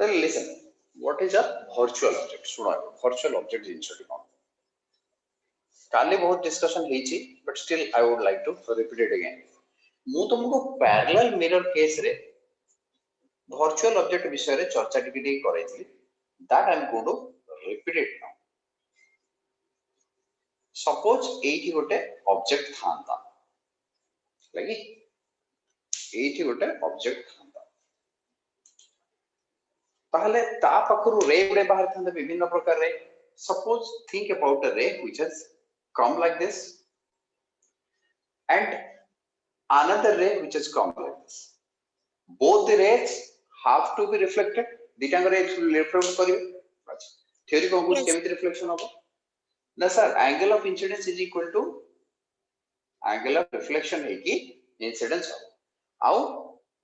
Then listen, what is a virtual object? सुनो virtual object जिनसटी कौन? काले बहुत discussion ହେଇଛି, but still I would like to repeat it again. ମୁଁ तुमको parallel mirror case रे virtual object विषय रे चर्चा टिके करैଥିଲି. That I am going to repeat it now. Suppose एठी गोटे object थांता. लगी? एठी गोटे object थांता. ताहले ता पाखरु रे गुडे बाहर थांते विभिन्न प्रकार रे. Suppose think about a ray which has come like this and another ray which has come like this. Both the rays have to be reflected. Ditang rays will reflect karibe. Theory को कुछ केमिति reflection होगा? ना sir, angle of incidence is equal to angle of reflection है कि incidence होगा. आउ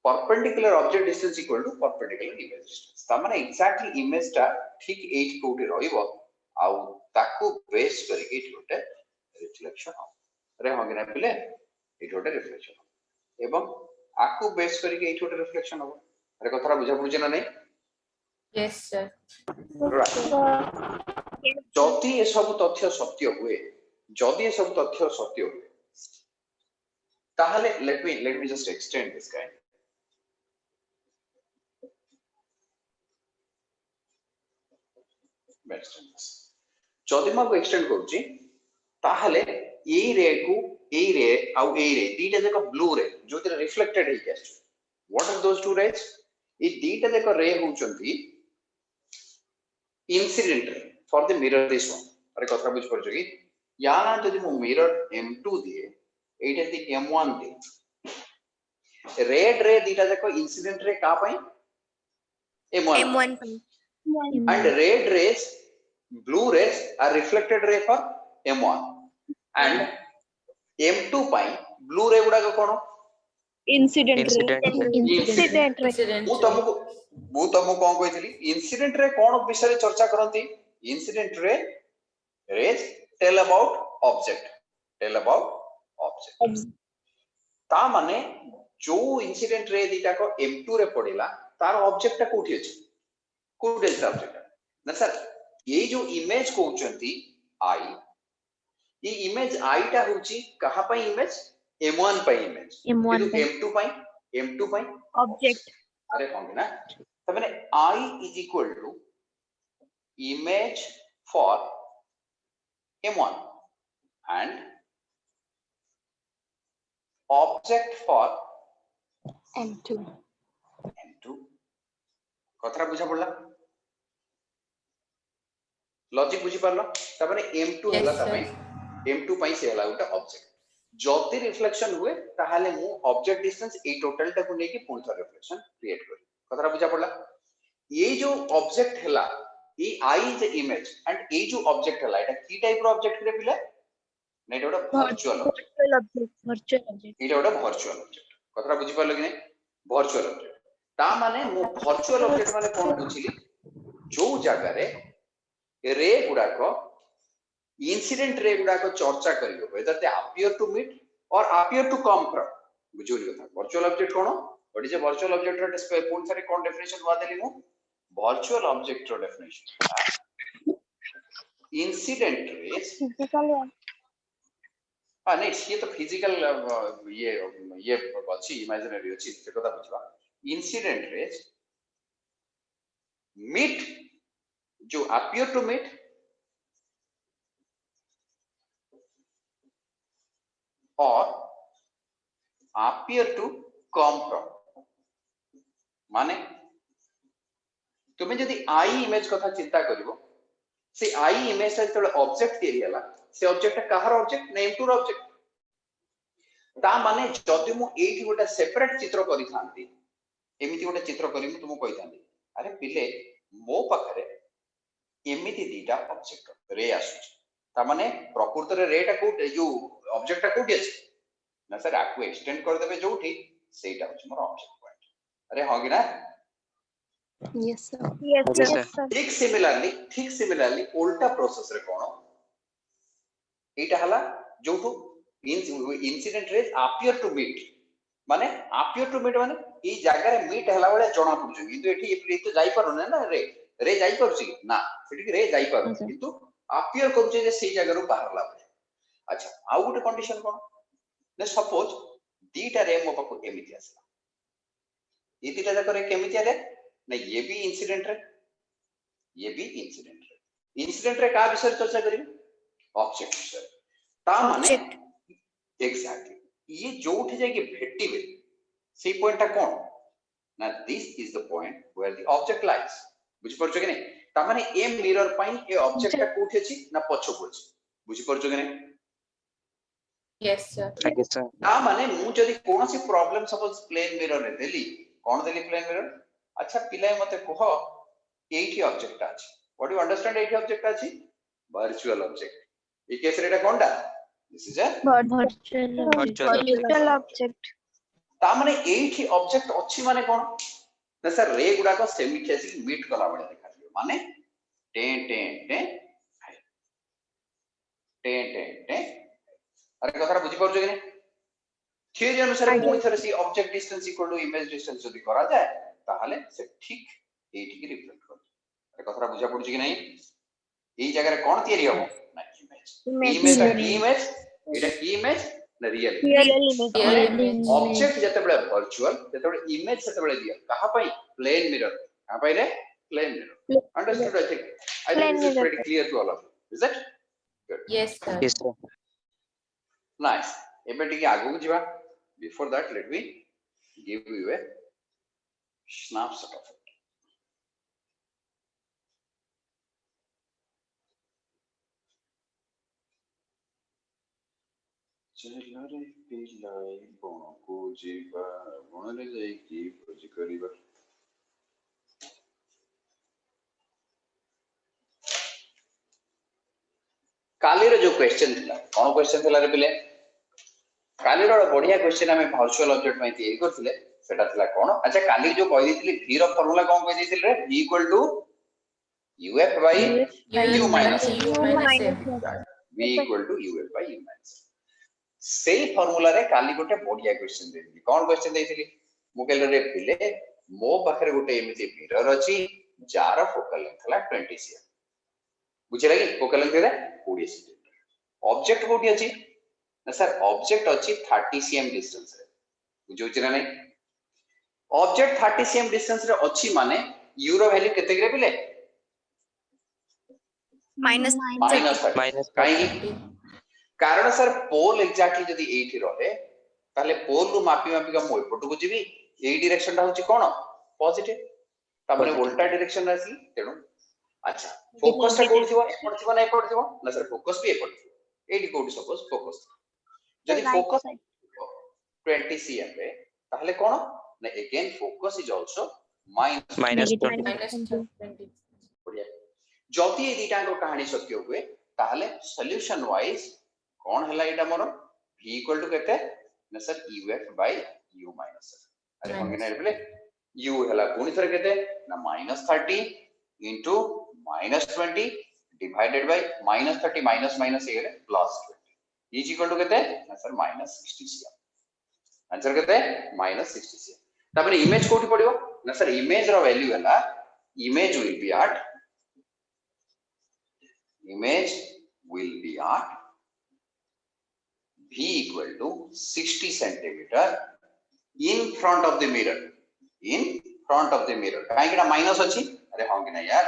perpendicular object distance equal to perpendicular image distance. तामने exactly image टा ठीक 8 कोटी रहिबो. आउ ताकू बेस करके एठी गोटे रिफ्लेक्शन हो. अरे होगे ना पिले एठी गोटे रिफ्लेक्शन हो. एवं आकू बेस करके एठी गोटे रिफ्लेक्शन हो. अरे कथरा बुझा बुझे ना नहीं? Yes, sir. जदि ए सब तथ्य सत्य हुए, जदि ए सब तथ्य सत्य हुए, ताहले let me just extend this guy. जदि मैं एक्सटेंड करूची, ताहले ए रे को ए रे आउ ए रे दीटा जका ब्लू रे जो तेरे रिफ्लेक्टेड है कैसे? What are those two rays? ए दीटा जका रे होचंती incident ray for the mirror this one. अरे कथरा बुझ पड़छ कि याना जदि मो मिरर M2 दिए एटा दि M1 दिए रेड रे दीटा जको इंसिडेंट रे का पई M1 and red rays blue rays are reflected ray for M1 and M2 पई blue ray गुडा कोन incident ray मु तुमको कोन कहितली इंसिडेंट रे कोन विषय चर्चा करंती incident ray rays tell about object ता माने जो इंसिडेंट रे दीटा को M2 रे पडिला तार ऑब्जेक्ट ता कोठी अछि कोठी अछि ऑब्जेक्ट ना सर ये जो इमेज कहउचंती I ये इमेज I ता होची कहा पई इमेज M1 पई इमेज किंतु M2 पई ऑब्जेक्ट अरे कोन ना त माने I is equal to image for M1 and object for M2 कथरा बुझा पड़ला लॉजिक बुझी पारला त माने M2 Yes, हला sir. तमे M2 पई से हला उटा ऑब्जेक्ट जति रिफ्लेक्शन हुए ताहाले मु ऑब्जेक्ट डिस्टेंस ए टोटल टा को नेकी पुणी थर रिफ्लेक्शन क्रिएट करी कथरा बुझा पड़ला ये जो ऑब्जेक्ट हला ये I is the image and ये जो ऑब्जेक्ट हला एटा की टाइप रो ऑब्जेक्ट रे पिला नै एटा वर्चुअल ऑब्जेक्ट एटा वर्चुअल ऑब्जेक्ट कथरा बुझी पारलो कि नै वर्चुअल ऑब्जेक्ट ता माने मु वर्चुअल ऑब्जेक्ट माने कोन बुझिली जो जगह रे रे गुडा को इंसिडेंट रे गुडा को चर्चा करियो whether they appear to meet or appear to come from बुझोली कथा वर्चुअल ऑब्जेक्ट कोन what is a virtual object रो डिस्प्ले पूर्ण सारे कोन डेफिनेशन हुआ देली मु वर्चुअल ऑब्जेक्ट रो डेफिनेशन इंसिडेंट रेस नहीं ये तो फिजिकल ये अच्छी इमेजिनरी अच्छी से कथा बुझवा इंसिडेंट रेस मीट जो अपीयर टू मीट और appear to come from माने तुम्हें जदि I इमेज कथा चिंता करिवो से I इमेज ता जतले ऑब्जेक्ट एरिया हला से ऑब्जेक्ट कहार ऑब्जेक्ट नेम टू ऑब्जेक्ट ता माने जदि मु एठी गोटा सेपरेट चित्र करि थांती एमिति गोटा चित्र करि मु तुमको कहि थांती अरे पिले मो पाखरे एमिति दीटा ऑब्जेक्ट रे आसु ता माने प्रकृत रे रेटा को जो ऑब्जेक्ट टा कोठी अछि ना सर आपको एक्सटेंड कर देबे जोठी सेटा अछि मोर ऑब्जेक्ट पॉइंट अरे होगी ना yes sir ठीक सिमिलरली उल्टा प्रोसेस रे कोन एटा हला जोठो incident rays appear to meet माने अपियर टू मीट माने ई जागा रे मीट हला वाला जणा पड़छ किंतु एठी ए तो जाई पारो ना रे जाई पारुची ना सेठी रे जाई पारो किंतु अपियर करूचे जे सेही जागा रो बाहरला। अच्छा आउ गुटे कंडीशन कोन ले सपोज दीटा रे मो पाको एमिति आसला ये दीटा जाक रे केमिति आले ना ये भी इंसिडेंट रे का विषय चर्चा करिवे ऑब्जेक्ट विषय ता माने एग्जैक्टली ये जोठी जाके भेटिबे सी पॉइंट ता कोन ना this is the point where the object lies बुझ परछो कि नै ता माने ए मिरर पई ए ऑब्जेक्ट ता कोठी अछि ना पछो को अछि बुझ परछो कि नै Yes, sir. Thank you, sir. ता माने मु जदी कोनोसी प्रॉब्लम सपोज प्लेन मिरर रे देली कोन देली प्लेन मिरर अच्छा पिलाय मते कह एठी ऑब्जेक्ट अछि व्हाट यू अंडरस्टैंड एठी ऑब्जेक्ट अछि वर्चुअल ऑब्जेक्ट ए केस रे एटा कोनटा this is a virtual object. ता माने एठी ऑब्जेक्ट अछि माने कोन ना सर रे गुडा को सेमिथेसिक मीट कला बळे देखा दियो माने टे अरे कथा बुझी परछो कि नै थियरी अनुसार कोन थरे सी object distance equal to image distance जदी करा जाय ताहाले से ठीक एठी की रिफ्लेक्ट कर अरे कथा बुझा पड़छ कि नै एई जगह रे कोन थियरी हो ना इमेज एटा की इमेज ना रियल Real image. ऑब्जेक्ट जते बळे वर्चुअल जते बळे इमेज जते बळे रियल कहा पई प्लेन मिरर कहा पई रे plane mirror understood I think this is pretty clear to all of you is it good Yes, sir. Yes, sir. nice एबे टिके आगु जिबा before that let me give you a snapshot of it चलरे पिलाई बणको जिबा बणले जाई की खोज करिबा काली रो जो क्वेश्चन थिला कोन क्वेश्चन थिला रे पिले काली रो बढ़िया क्वेश्चन हमें वर्चुअल ऑब्जेक्ट में तैयारी करथिले सेटा थिला कोन अच्छा काली जो कहि दिथिली v रो फार्मूला कोन कहि दिथिल रे v uf by u minus v uf by u minus सेही फार्मूला रे काली गोटे बढ़िया क्वेश्चन देथिली कोन क्वेश्चन देथिली मु कहले रे पिले मो पाखरे गोटे एमिति मिरर अछि जार फोकल लेंथ हला 20 cm बुझिला कि फोकल लेंथ रे 20 cm ऑब्जेक्ट कोठी अछि ना सर ऑब्जेक्ट अछि 30 cm डिस्टेंस रे बुझौछि ना नै ऑब्जेक्ट 30 cm डिस्टेंस रे अछि माने u रो वैल्यू केते रे पिले Minus काई कारण सर पोल एग्जैक्टली जदी एठी रहे ताले पोल रु मापी का मोय पटु बुझिबी एई डायरेक्शन ता होछि कोन पॉजिटिव तबरे उल्टा डायरेक्शन आसी तेनु अच्छा फोकस ता कोड थिबो एपट थिबो ना एपट थिबो ना सर फोकस भी एपट थिबो एडी कोड सपोज फोकस जदी फोकस 20 cm रे ताले कोन ना again focus is also minus 20. -20. बढ़िया जदी ए दीटा को कहानी सत्य हुए ताले सॉल्यूशन वाइज कोन हला एटा मोर v इक्वल टू केते ना sir uf by u minus अरे कोन के नै u हला कोनी थरे केते ना -30 into -20 divided by -30 minus minus A plus 20 is equal to केते ना सर -60 cm आंसर केते -60 cm तापर इमेज कोठी पडियो ना सर इमेज रो वैल्यू हला image will be at v equal to 60 centimeter in front of the mirror काहे कि ना माइनस अछि अरे हां कि ना यार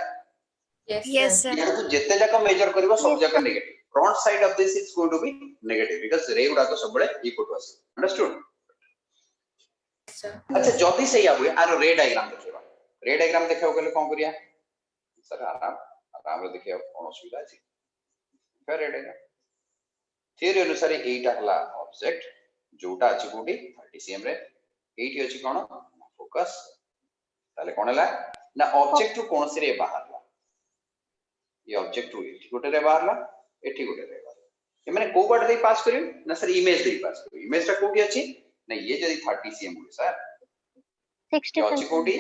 Yes, sir. यार तू जत्ते जाका मेजर करबो सब जाका negative front side of this is going to be negative because रे गुडा को सबले इक्वल टू आसे अंडरस्टूड Sir. अच्छा जदी सही आबे आरो रे डायग्राम देखिबा रे डायग्राम देखियो गेले कोन करिया सर आराम रे देखियो कोन सुविधा अछि रे डायग्राम थियरी अनुसार एटा हला ऑब्जेक्ट जोटा अछि कोडी 30 cm रे एठी अछि कोन फोकस ताले कोन हला ना ऑब्जेक्ट टू कोन से रे बाहरला ये ऑब्जेक्ट टू एठी गोटे रे बाहरला एठी गोटे रे बाहरला ए माने को बाटे दे पास करियो ना सर इमेज दे पास करियो इमेज ता कोठी अछि ना ये जदी 30 cm हो सर 60 अछि कोडी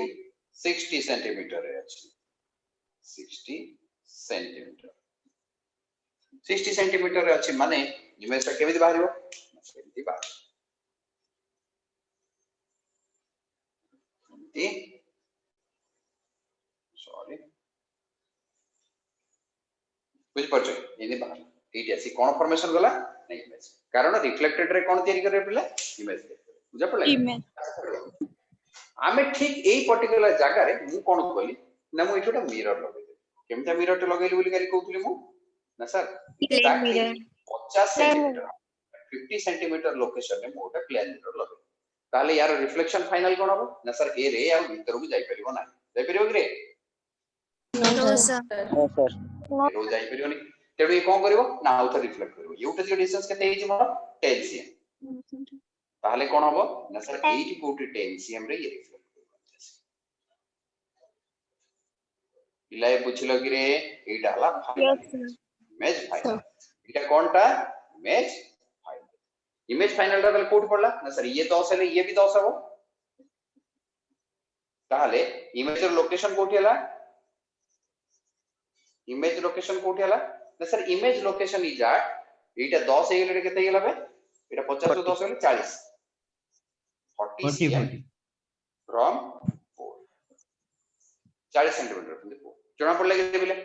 60 cm रे अछि 60 cm 60 cm रे अछि माने इमेज ता केमिति बाहरियो सेमिति बाहर सॉरी बुझ परछ इने बाहर एटी आसी कोन फॉर्मेशन गला नहीं इमेज कारण रिफ्लेक्टेड रे कोन तयारी करे पिले इमेज बुझा पड़ला Image. आमे ठीक एई पर्टिकुलर जगह रे मु कोन कहली ना मु एठोटा मिरर लगे केमता मिरर टे लगेली बोली करी कहउतली मु ना sir Plain mirror. 50 centimetre 50 centimetre location रे मोटा प्लेन मिरर लगे ताले यार रिफ्लेक्शन फाइनल कोन हो ना सर ए रे आ भीतर को जाई परिबो ना जाई परिबो कि रे No, sir. No, sir. रो जाई परिबो नि तेडु ए कोन करिवो ना आउथ रिफ्लेक्ट करिवो यूटा जो डिस्टेंस केते हेजी मोर 10 cm ताले कोन हो ना सर 8 कोटी 10 cm रे ये रिफ्लेक्ट करिवो इलाय बुझलो कि रे एटा हला Yes, sir. इमेज फाइनल एटा कोनटा इमेज फाइनल इमेज फाइनल टा कोड पड़ला ना सर ये 10 है ये भी 10 हो ताले इमेज लोकेशन कोठी हला इमेज लोकेशन कोठी हला ना sir image location is at एटा 10 हे गेले केते गेला बे एटा 50 रो 10 गेले 40 40 cm from 40 centimetre from the pole जणा पड़ला के बोले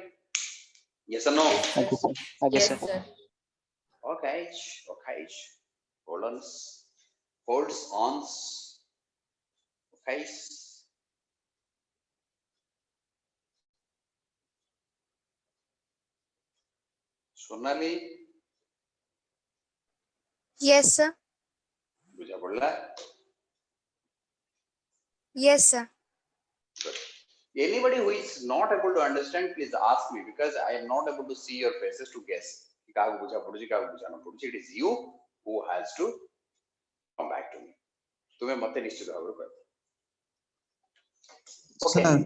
यस और no Okay, Yes, sir. sir. okay okay holds holds ons okay Sonali Yes, sir. बुझा पड़ला Yes, sir. anybody who is not able to understand please ask me because I am not able to see your faces to guess का बुझा पड़ुची का बुझा न पड़ुची it is you who has to come back to me तुम्हें मते निश्चित भाव रे ओके सर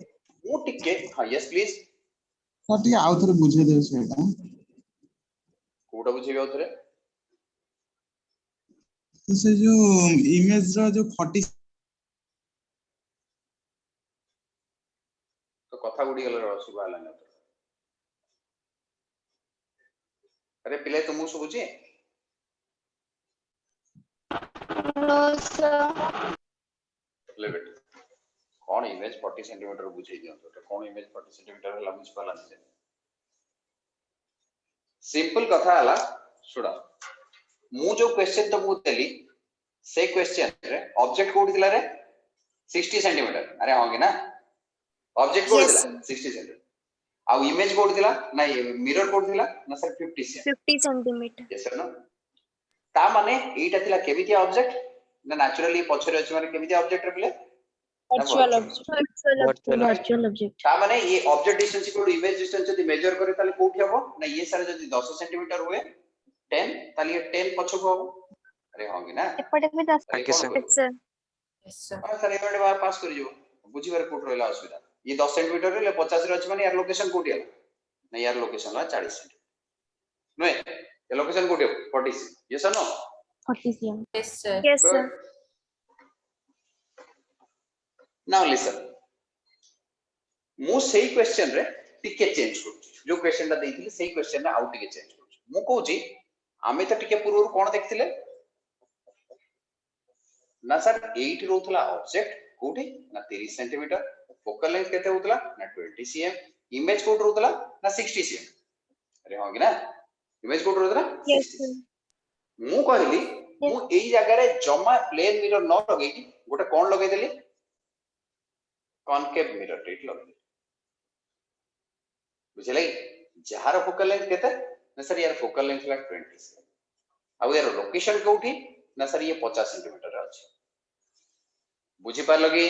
मु टिके हां यस प्लीज सर टिके आउ थरे बुझे देउ सेटा कोटा बुझेबे उतरे तो से जो इमेज रो जो 40 तो कथा गुडी गले सुबा लाने अरे पिले तुमु सुबुची No, sir. ले बेटा कौन इमेज 40 सेंटीमीटर बुझे दियो तो कौन इमेज 40 सेंटीमीटर ला बुझ पाला से सिंपल कथा हला सुडा मु जो क्वेश्चन तो मु देली से क्वेश्चन रे ऑब्जेक्ट कोड दिला रे 60 सेंटीमीटर अरे होगी ना ऑब्जेक्ट कोड Yes, दिला sir. 60 सेंटीमीटर आ इमेज कोड दिला ना मिरर कोड दिला ना sir 50 centimetre 50 centimeter. Yes sir no ता माने एटा थिला केमिति ऑब्जेक्ट ना नेचुरली पछरे अछि माने केमिति ऑब्जेक्ट रे पिले Virtual object. Virtual object. ता माने ये object distance equal to image distance यदि मेजर करे ताले कोठी हबो ना ये सारे यदि 10 सेंटीमीटर हुए 10 ताले ये 10 पछको हबो अरे होगी ना एपटे भी 10. Okay, sir. Yes, sir. Yes, sir. हां सर एपटे बार पास करि जो बुझी बार कोठ रहला असुविधा ये 10 सेंटीमीटर रे 50 रे अछि माने यार लोकेशन कोठी हला ना यार लोकेशन ला 40 सेंटीमीटर नो ये लोकेशन कोठी 40 यस और no 40 cm. Yes, sir. Yes, sir. Now listen मु सेही क्वेश्चन रे टिके चेंज करू जो क्वेश्चन ता देइथिले सेही क्वेश्चन रे आउट टिके चेंज करू मु कहूची आमे त टिके पूर्व कोन देखथिले ना सर 8 रोथला ऑब्जेक्ट कोठी ना 30 सेंटीमीटर फोकल लेंथ केते होतला ना 20 cm इमेज कोड रोथला ना 60 cm अरे होगी ना इमेज कोड रोथला Yes, sir. मु कहली मु एई जगह रे जमा प्लेन मिरर न लगे की गोटे कोन लगे देली कॉनकेव मिरर टेट लगे बुझले जहार फोकल लेंथ केते ना सर यार फोकल लेंथ ला 20 cm अब यार लोकेशन कोठी ना सर ये 50 सेंटीमीटर रे अछि बुझी पारलो कि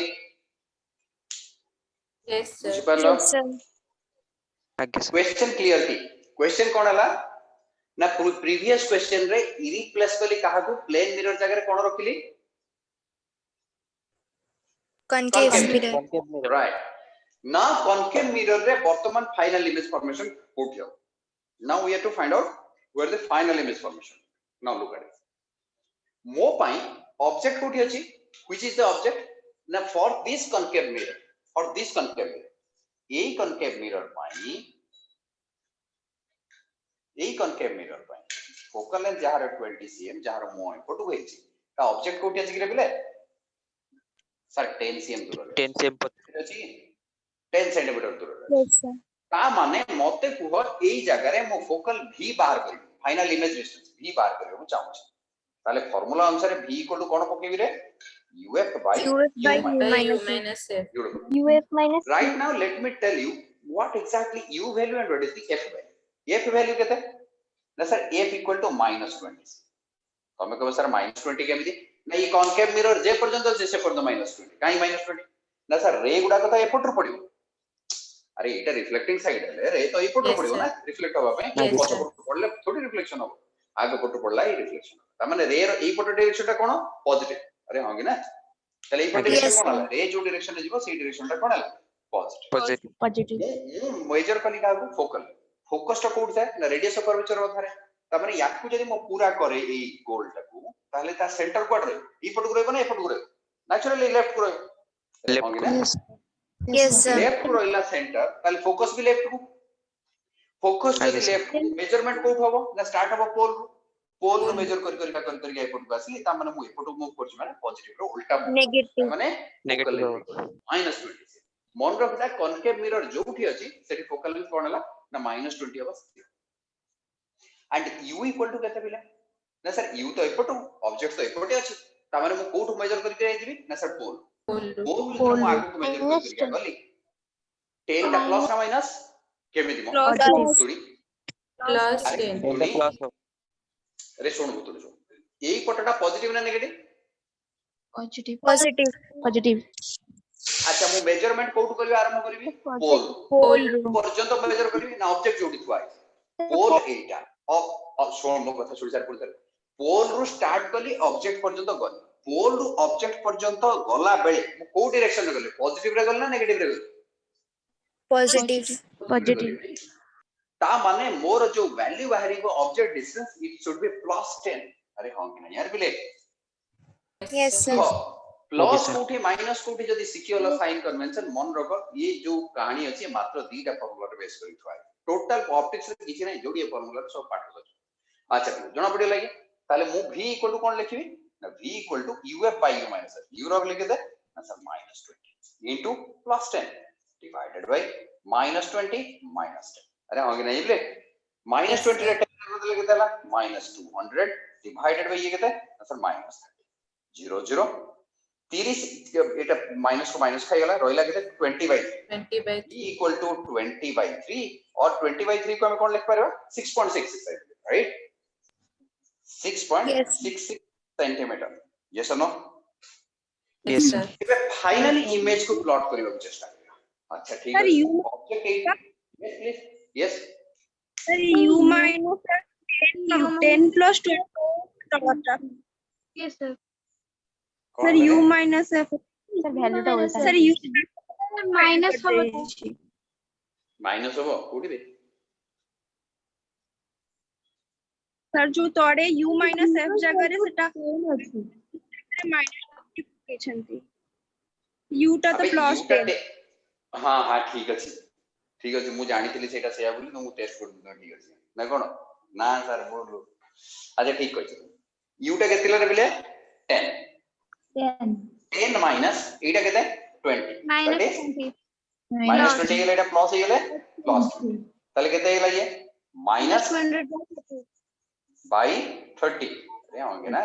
Yes, sir. बुझी पारलो Yes, sir. Okay, sir. Question clear थी क्वेश्चन कोन हला ना प्रीवियस क्वेश्चन रे इरिप्लेस कली काहा को प्लेन मिरर जगह रे कोन रखिली Concave Concave. mirror. Concave mirror. Right ना कॉनकेव मिरर रे वर्तमान फाइनल इमेज फॉर्मेशन कोठी हो now we have to find out where the final image formation now look at it मो पाई ऑब्जेक्ट कोठी अछि व्हिच इज द ऑब्जेक्ट ना फॉर दिस कॉनकेव मिरर एई कॉनकेव मिरर पाई फोकल लेंथ जहार 20 cm जहार मो इनपुट होइछि ता ऑब्जेक्ट कोठी अछि कि रे बिले सर 10 cm दूर 10 cm अछि 10 cm दूर Yes, sir. ता माने मते कुह एई जगह रे मो फोकल v बाहर करी फाइनल इमेज डिस्टेंस v बाहर करियो चाहू ताले फार्मूला अनुसार v इक्वल टू कोन पकेबी रे uf by UF by u U by U minus F. minus F. UF minus right now let me tell you what exactly u value and what is the f value f value केते ना sir f equal to -20 तमे कहबो sir -20 केमिति ना ये concave mirror जे पर्यंत जे से पर्यंत -20 काई -20 ना सर रे गुडा तो एपट रो पडियो अरे एटा रिफ्लेक्टिंग साइड है रे तो एपट रो Yes, पडियो sir. ना रिफ्लेक्ट होबा पे Yes, पछ sir. पडले थोड़ी रिफ्लेक्शन हो आगे पट पडला ही रिफ्लेक्शन ता माने रे रो ए पट डायरेक्शन टा कोन पॉजिटिव अरे होगी ना चले ए पट Yes, डायरेक्शन sir. कोन रे जो डायरेक्शन रे जीवो सेही डायरेक्शन टा कोन हला पॉजिटिव positive positive. ये मेजर कली का फोकल फोकस टा कोड जाय ना रेडियस ऑफ कर्वेचर अधारे ता माने याकू जदी मो पूरा करे ए गोल टाकू ताले ता सेंटर कोड रे ई पट को रहबो ना ए पट को रहबो नेचुरली लेफ्ट को रहबो Left होगी को। ना Yes, sir. लेफ्ट को रहला सेंटर ताले फोकस भी लेफ्ट को फोकस जदी आगे से। लेफ्ट को मेजरमेंट कोड होबो ना स्टार्ट होबो पोल रो मेजर कर ए पट को आसी ता माने मु ए पट मूव करछ माने पॉजिटिव रो उल्टा Negative. माने Negative -20 मन रखता कॉनकेव मिरर जोठी अछि सेठी फोकल लेंथ कोन हला ना -20 हबस एंड u इक्वल टू केते पिला ना सर u तो एपटू ऑब्जेक्ट तो एपटे अछि ता माने मु कोठु मेजर करके आइदिबी ना सर पोल Pole. मु आगु को मेजर करके गली 10 टा प्लस ना माइनस केमिति मो Positive. तुडी Plus अरे 10. तुडी plus हो अरे सुन बुतुल जो एई पटटा पॉजिटिव ना नेगेटिव Positive. Positive. Positive. अच्छा मु मेजरमेंट कोठु करबी आरंभ करबी पोल Pole. पर्यंत मेजर करबी ना ऑब्जेक्ट जोडी थुआ पोल एटा अब शोन मो कथा सुनि सार पुर पोल रु स्टार्ट कली ऑब्जेक्ट पर्यंत गली पोल रु ऑब्जेक्ट पर्यंत गला बेले मु को डायरेक्शन रे गली पॉजिटिव रे गली ना नेगेटिव रे गली Positive. Positive. ता माने मोर जो वैल्यू बाहरीबो object distance it should be +10 अरे हां कि ना यार बिले Yes, sir. Plus sir. कोठी माइनस कोठी जदी सिक्योर साइन कन्वेंशन मन रखो ये जो कहानी अछि मात्र दीटा फार्मूला रे बेस करी थुआ टोटल ऑप्टिक्स रे किछि नै जोडी फार्मूला रे सब पाठ कर अच्छा जणा पड़े लागे ताले मु v इक्वल टू कोन लिखिबी ना v equal to uf by u minus u रो लिख दे ना सर -20 into +10 डिवाइडेड बाय -20 -10 अरे हो गया नहीं ले Yes, -20 रे sir. 10 लिख देला -200 डिवाइडेड बाय ये केते ना सर -30 0 0 30 एटा माइनस को माइनस खाई गला रोइला केते 20/3 20 by e इक्वल टू 20/3 और 20/3 को हम कोन लिख पारबा 6.66 राइट 6.66 सेंटीमीटर यस और नो Yes, sir. ଏବେ फाइनली इमेज को प्लॉट करबा को चेष्टा करिया अच्छा ठीक है object yes please yes Sir, U minus 10 plus 20. Yes, sir. Sir, U minus F. Sir, value टा उल्टा. Sir, U minus माइनस होबो कोठी दे Sir, जो तोड़े U minus F जगह रे सेटा माइनस लिखछंती. U टा तो प्लस 10. हां हां ठीक अछि मु जानितिली सेटा सेया बोली तो मु टेस्ट कर दूं ठीक अछि ना कोन ना सर बोलू अच्छा ठीक कहि u टा केतिला रे बिले 10 माइनस एटा केते 20 Minus 20. माइनस 20 गेले एटा प्लस हे गेले प्लस ताले केते गेला ये माइनस 200 बाय 30 अरे होंगे ना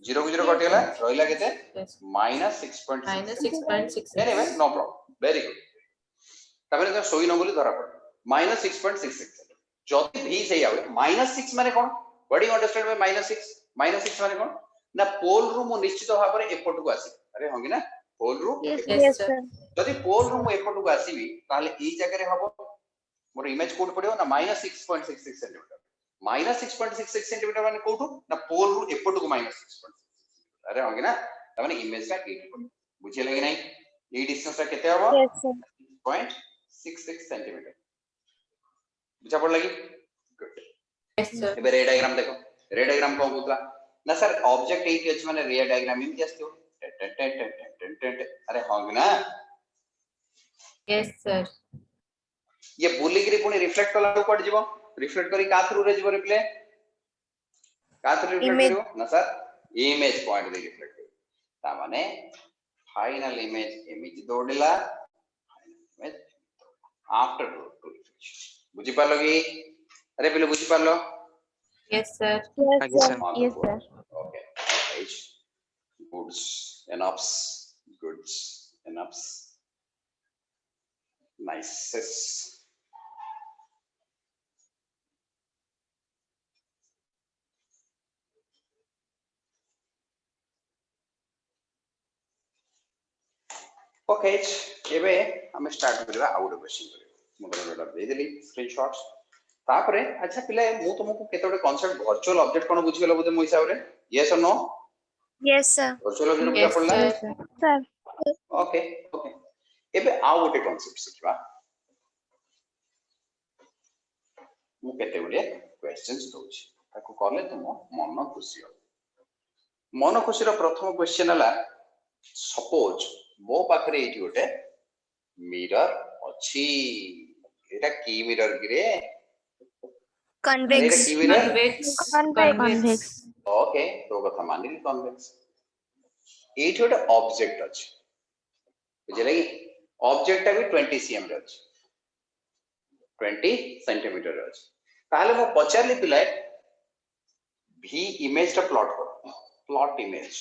0 को 0 कट गेला रोइला केते Yes. -6.6 -6.6. Anyway no problem very good तबरे तो सोई न बोली धरा पड़ -6.66 जति भी सही आवे -6 माने कोन what do you understand by -6 माने कोन ना पोल रु मु निश्चित भाबरे एपट को आसी अरे होंगे ना पोल रु Yes, sir. जदि पोल रु मु एपट को आसीबी ताले ई जगह रे हबो मोर इमेज कोड पडियो ना -6.66 सेंटीमीटर -6.66 सेंटीमीटर माने कोठु ना पोल रु एपट को -6.66 अरे होंगे ना तमाने इमेज का केट पडियो बुझे लगे नहीं ई डिस्टेंस ता केते हबो Yes, sir. 0.66 सेंटीमीटर बुझा पड़ लगी गुड Yes, sir. एबे रे डायग्राम देखो रे डायग्राम को बोलला ना सर ऑब्जेक्ट एटी अछि माने रे डायग्राम इम आस्तो अरे होंगे ना Yes, sir. ये बुली गिरी पुनी रिफ्लेक्ट कला पड़ जीवो रिफ्लेक्ट करी का थ्रू रे जीवो रिप्ले का थ्रू रिफ्लेक्ट करिवो ना सर इमेज पॉइंट दे रिफ्लेक्ट करिवो ता माने फाइनल इमेज एमिज दौड़ला इमेज आफ्टर टू रिफ्लेक्शन बुझी पालो कि अरे पिलो बुझी पालो Yes, sir. आगे sir Yes, sir. okay H goods enoughs goods enoughs nice okay एबे हम स्टार्ट करबा आउट क्वेश्चन करबा मोबाइल नंबर दे देली स्क्रीनशॉट्स तापरे अच्छा पिले मु तुमको केतोडे कांसेप्ट वर्चुअल ऑब्जेक्ट कोन बुझी गेलो बोले मो हिसाब रे यस और no Yes, sir. Virtual object बुझा Yes, पड़ला sir. Sir. ओके ओके एबे आउ गोटे कांसेप्ट सिखबा मु केतेबेले क्वेश्चंस दोछि ताको करले तुम मन खुशी हो मन खुशी रो प्रथम क्वेश्चन हला सपोज मो पाखरे एठी गोटे मिरर अछि एटा की मिरर गिरे Convex. एटा की मिरर Convex. ओके तो कथा मानिली कन्वेक्स एठी गोटे ऑब्जेक्ट अछि बुझले कि ऑब्जेक्ट भी 20 cm रे अछि 20 सेंटीमीटर रे अछि ताले मो पचारली पिलाय भी इमेज टा प्लॉट करो प्लॉट इमेज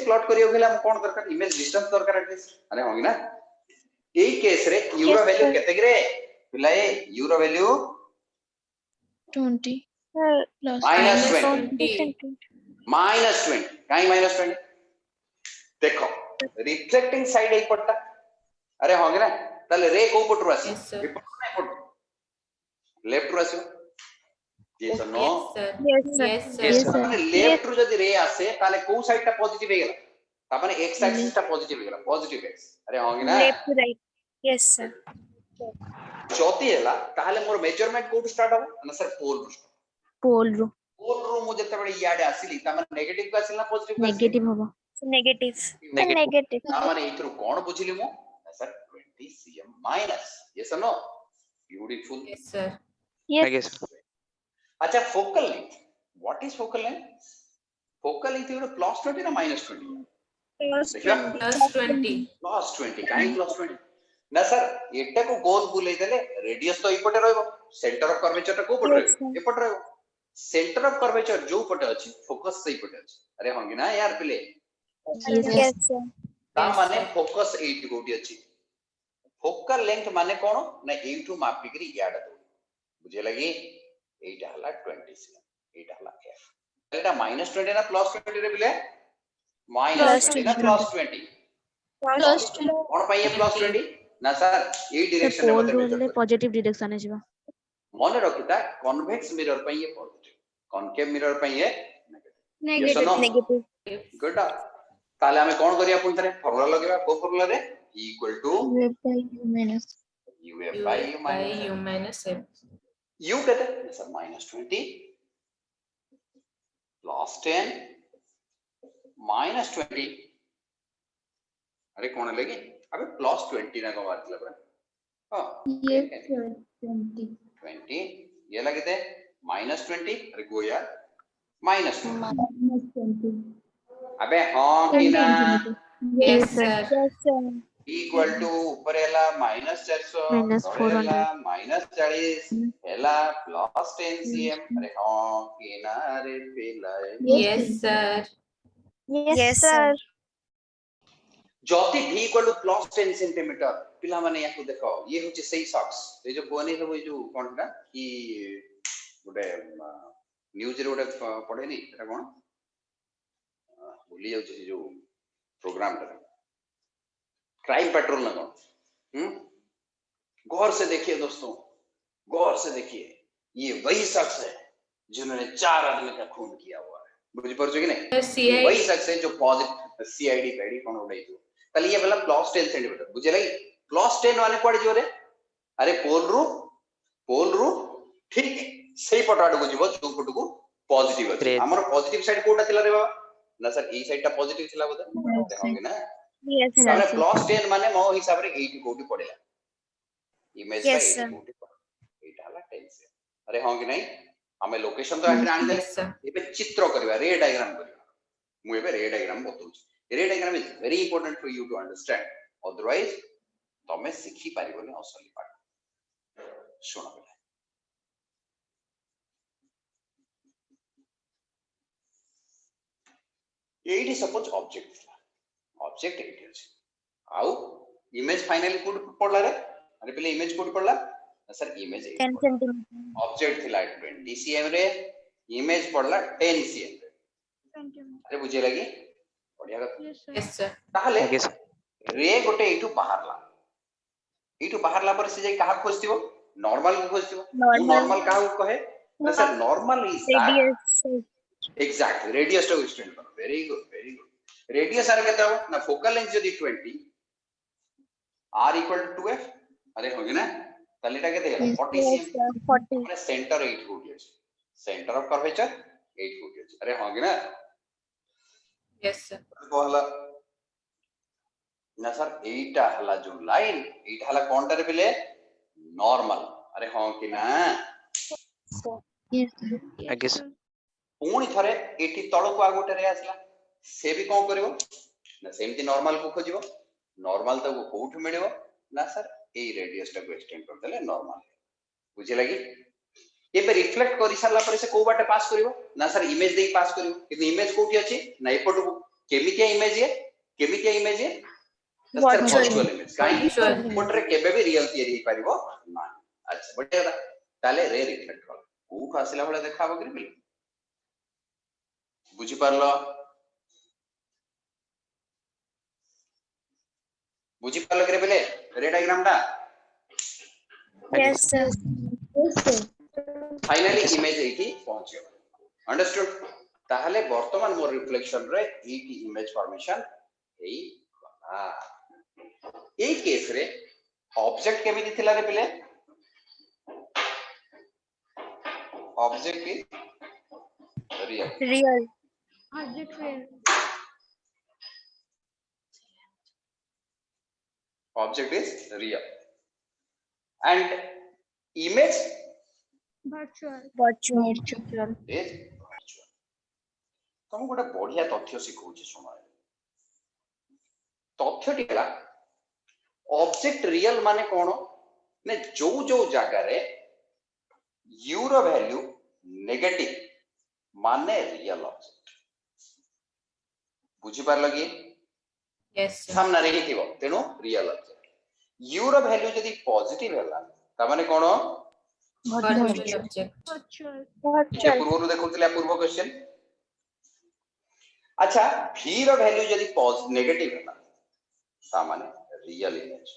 प्लॉट करियो गेला हम कोन दरकार इमेज डिस्टेंस दरकार अरे होगी ना एई केस रे u रो वैल्यू केते गिरे पिलाय u रो वैल्यू 20. minus 20. -20 काई -20 देखो रिफ्लेक्टिंग साइड एक पट्टा अरे होगी ना ताले रे को पटरु आसी Yes, sir. लेफ्ट रु आसी yes or no Yes, sir. Yes, sir. Yes, sir. Yes, sir. माने लेफ्ट रु जदी रे आसे ताले को साइड टा पॉजिटिव हे गेला ता माने x एक्सिस टा पॉजिटिव हे गेला पॉजिटिव x अरे होगी ना Left to right. Yes, sir. चौथी हैला ताले मोर मेजरमेंट कोड स्टार्ट हो ना सर Pole ru. पोल रो मु जते बडे याडे आसीली ता माने नेगेटिव का आसीला पॉजिटिव का Negative hobo. Negative. Negative. ता माने इथरु कोन बुझिली मु सर 20 cm माइनस यस और no beautiful Yes, sir. Yes. आगे सर अच्छा focal length what is focal length is +20 ना -20 Plus देखियो 20. +20. +20 काई +20 ना सर एटा को गोल बुले देले रेडियस तो इपटे रहबो सेंटर ऑफ कर्वेचर टा को पटे Yes, sir. रहबो एपटे रहबो सेंटर ऑफ कर्वेचर जो पटे अछि फोकस सही पटे अछि अरे होंगे ना यार पिले Yes, sir. ता Yes, माने sir. फोकस 8 गोटी अछि फोकल लेंथ माने कोन ना एठू मापी करी याडा दो बुझे लगी एटा हला 20 cm एटा हला f एटा -20 ना +20 रे पिले -20 ना +20 Plus 20. कोन पाइए +20 ना सर ए डायरेक्शन में Pole मते ru मेजर ले positive direction है जिवा. मन रखिता कन्वेक्स मिरर पाइए पॉजिटिव कॉनकेव मिरर पाइए नेगेटिव Negative. Negative. गुड ताले हमें कोन करिया पुन तरे फार्मूला लगेबा को फार्मूला रे equal to U by U minus. uf U by F u by minus U minus F. u कहते हैं सर -20 +10 -20 अरे कौन लगी अबे +20 ना को बात लगा हां ये 20. 20 ये लगे थे -20 अरे गो यार -20 -20. अबे हां कि ना Yes, sir. Yes, sir. Equal to ऊपर हैला -400 Minus तळे हैला 400. -40 हैला +10 cm अरे हां कि ना रे पेलाए Yes, sir. Yes, sir. Jyoti v equal to +10 centimetre पिला माने याको देखो ये होचे सही शॉट्स ए जो कोने सब जो कोनटा कि गोटे न्यूज रे गोटे पढे नी एटा कोन भूली जाउ छै जो प्रोग्राम टा क्राइम पेट्रोल ना कोन गौर से देखिए दोस्तों गौर से देखिए ये वही शख्स है जिन्होंने 4 आदमी का खून किया हुआ है बुझ पड़छो कि नहीं CID. वही शख्स है जो पॉजिटिव सीआईडी पेडी कोन उड़ाई जो ताले ये वाला +10 सेंटीमीटर बुझे लगी +10 वाले पड़ जो रे अरे पोल रु ठीक सही पटाड को जीवो जो पट को पॉजिटिव अछि हमर पॉजिटिव साइड कोटा थिला रे बाबा ना सर ई साइड टा पॉजिटिव थिला बोले देखोगे ना Yes, sir. हमने +10 माने मो हिसाब रे 8 कोटी पड़ेला इमेज Yes, का sir. 8 कोटी एटा हला 10 से अरे हां कि नहीं हमें लोकेशन तो आखिर आनी देले Yes, sir. एबे चित्र करबा रे डायग्राम करबा मु एबे रे डायग्राम बताउछि रे diagram is very important for you to understand otherwise तमे सिखि पारिबोनी असली पाठ सुनो बेटा एडी सपोज ऑब्जेक्ट थिला ऑब्जेक्ट एडी अछि आउ इमेज फाइनली कोड पडला रे अरे पहले इमेज कोड पडला सर इमेज 10 सेंटीमीटर ऑब्जेक्ट थिला 20 सीएम रे इमेज पडला 10 सीएम रे अरे बुझे लगी बढ़िया बात Yes, sir. ताहले आगे सर रे गोटे एठू बाहरला पर से जाई कहा खोजतिबो नॉर्मल को खोजतिबो नॉर्मल काहा को कहे ना sir normal is that exactly radius to stand करो वेरी गुड रेडियस आर केते हो ना फोकल लेंथ जदी 20 r इक्वल टू 2f अरे होगे ना ताले एटा केते गेला 40 cm 40 माने सेंटर 8 कोटी अछि सेंटर ऑफ कर्वेचर 8 कोटी अछि अरे होगे ना Yes, sir. कहला ना सर एटा हला जो लाइन एटा हला कोनटा रे बेले नॉर्मल अरे हां कि ना आगे सर पुणी थरे एटी तळको आ गोटे रे आसला से भी कोन करबो ना सेमती नॉर्मल को खोजिबो नॉर्मल तो कोउठ मिलिबो ना सर ए रेडियस टा को एक्सटेंड कर देले नॉर्मल बुझे लगी एबे रिफ्लेक्ट करि सारला पर से को बाटे पास करिवो ना सर इमेज देई पास करिवो कि इमेज कोठी अछि ना एपटो केमितिया इमेज है वर्चुअल इमेज काई कोटरे केबे भी रियल थियरी पारिबो ना अच्छा बढ़िया ताले रे रिफ्लेक्ट कर कोठ आसिला भले देखाबो कि बुझी पारलो करे बेले रे डायग्राम टा यस सर फाइनली इमेज एठी पहुंचे अंडरस्टूड ताहले वर्तमान मोर रिफ्लेक्शन रे एटी इमेज फॉर्मेशन एई गला ए केस रे ऑब्जेक्ट केमिति थिला रे बेले object is real object is real and image virtual is virtual तुम गोटे बढ़िया तथ्य सिखौछि समय तथ्य टिकला ऑब्जेक्ट रियल माने कोन ने जो जगह रे u रो वैल्यू नेगेटिव माने रियल ऑब्जेक्ट बुझी पार लगी Yes, sir. सामना रे हिथिबो तेनो रियल ऑब्जेक्ट u रो वैल्यू जदी पॉजिटिव हैला त माने कोन Virtual object. ये पूर्व देखुतले पूर्व क्वेश्चन अच्छा v रो वैल्यू जदी नेगेटिव हैला त माने रियल इमेज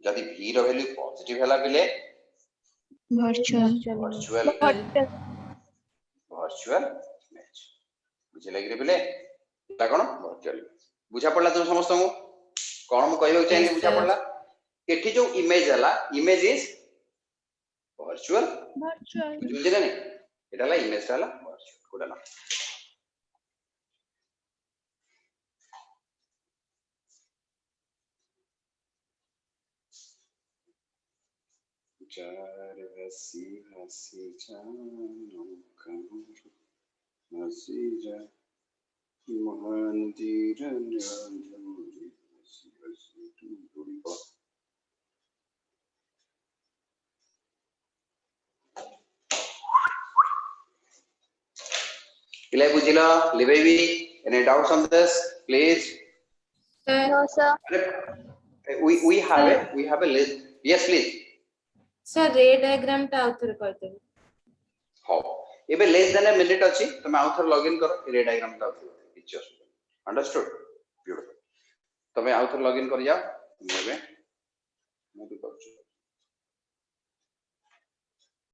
जदी v रो वैल्यू पॉजिटिव हैला बेले वर्चुअल इमेज बुझे लगी रे बेले ता कोन वर्चुअल बुझा पड़ला तुम समस्त को कोन म कहबो चाहिए Yes, बुझा sir. पड़ला एठी जो इमेज हला इमेज इज वर्चुअल बुझले नहीं एटा ला इमेज हला वर्चुअल कोडा ना चार हसी हसी जानो कमर हसी जा मंदिर न्यारी हसी हसी टूरी पा Ilai Bujila, Livevi, any doubts on this, please? Sir, We have a list. Yes, please. sir, ray diagram टा आउथर कर देबो हो एबे लेस देन अ मिनिट अछि तमे आउथर लॉगिन करो रे डायग्राम टा पिक्चर अंडरस्टूड ब्यूटीफुल तमे आउथर लॉगिन कर जाओ मैं भी करछु